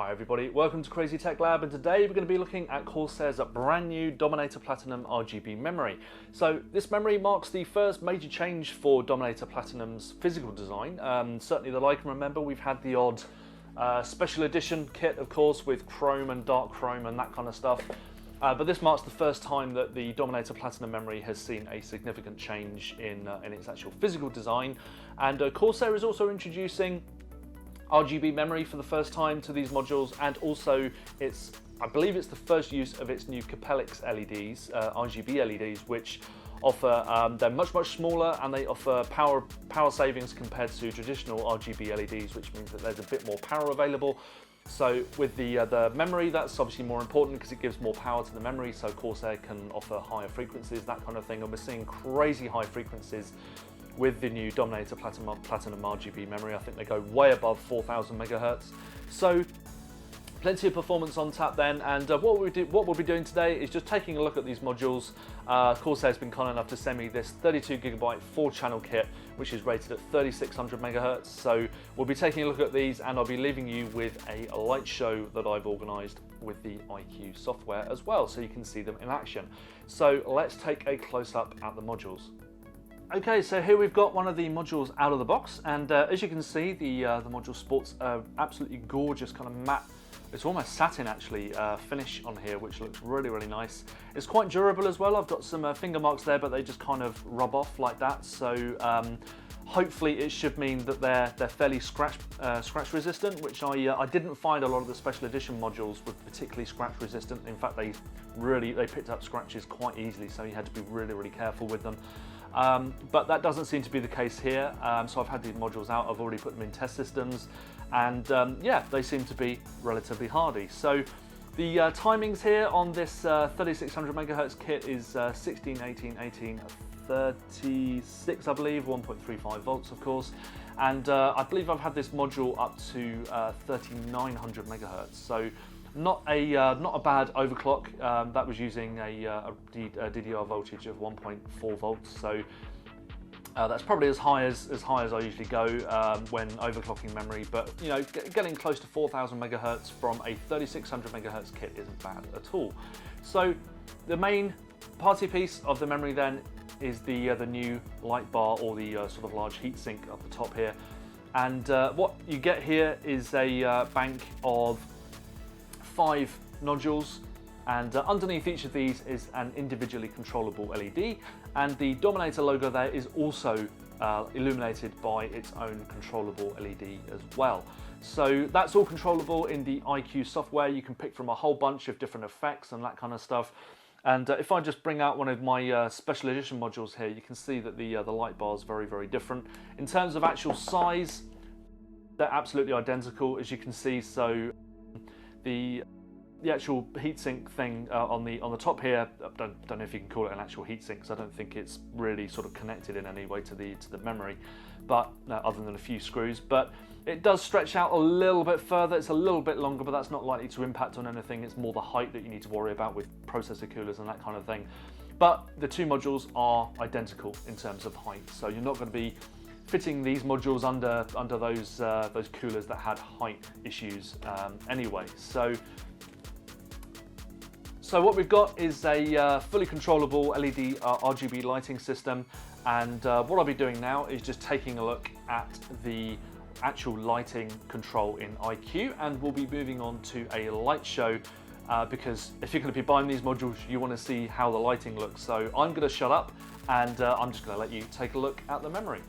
Hi everybody, welcome to Crazy Tech Lab, and today we're going to be looking at Corsair's brand new Dominator Platinum RGB memory. So this memory marks the first major change for Dominator Platinum's physical design. Certainly that I can remember, we've had the odd special edition kit, of course, with chrome and dark chrome and that kind of stuff. But this marks the first time that the Dominator Platinum memory has seen a significant change in its actual physical design. And Corsair is also introducing RGB memory for the first time to these modules, and also I believe it's the first use of its new Capellix LEDs, RGB LEDs, which offer, they're much smaller and they offer power savings compared to traditional RGB LEDs, which means that there's a bit more power available. So with the memory, that's obviously more important because it gives more power to the memory, so Corsair can offer higher frequencies, that kind of thing, and we're seeing crazy high frequencies with the new Dominator Platinum RGB memory. I think they go way above 4,000 megahertz. So plenty of performance on tap then, and what we'll be doing today is just taking a look at these modules. Corsair's been kind enough to send me this 32GB 4-channel kit, which is rated at 3600 megahertz. So we'll be taking a look at these, and I'll be leaving you with a light show that I've organised with the iCUE software as well, so you can see them in action. So let's take a close-up at the modules. Okay, so here we've got one of the modules out of the box, and as you can see, the module sports a absolutely gorgeous kind of matte, it's almost satin actually, finish on here, which looks really nice. It's quite durable as well. I've got some finger marks there, but they just kind of rub off like that, so hopefully it should mean that they're fairly scratch resistant, which I didn't find a lot of the special edition modules were particularly scratch resistant. In fact, they picked up scratches quite easily, so you had to be really careful with them. But that doesn't seem to be the case here. So I've had these modules out, I've already put them in test systems, and yeah, they seem to be relatively hardy. So the timings here on this 3600 megahertz kit is 16, 18, 18, 36, I believe, 1.35 volts, of course. And I believe I've had this module up to 3900 megahertz. So not a bad overclock. That was using a DDR voltage of 1.4 volts, so that's probably as high as I usually go when overclocking memory. But you know, getting close to 4000 megahertz from a 3600 megahertz kit isn't bad at all. So the main party piece of the memory then is the new light bar, or the sort of large heatsink up the top here. And what you get here is a bank of 5 nodules, and underneath each of these is an individually controllable LED, and the Dominator logo there is also illuminated by its own controllable LED as well. So that's all controllable in the iCUE software. You can pick from a whole bunch of different effects and that kind of stuff. And if I just bring out one of my special edition modules here, you can see that the light bar is very different. In terms of actual size, they're absolutely identical, as you can see. So the actual heatsink thing on the top here, I don't know if you can call it an actual heatsink, because I don't think it's really sort of connected in any way to the memory, but other than a few screws. But it does stretch out a little bit further. It's a little bit longer, but that's not likely to impact on anything. It's more the height that you need to worry about with processor coolers and that kind of thing. But the two modules are identical in terms of height, so you're not going to be fitting these modules under those coolers that had height issues anyway. So what we've got is a fully controllable LED RGB lighting system, and what I'll be doing now is just taking a look at the actual lighting control in iCUE, and we'll be moving on to a light show because if you're going to be buying these modules, you want to see how the lighting looks. So I'm going to shut up, and I'm just going to let you take a look at the memory.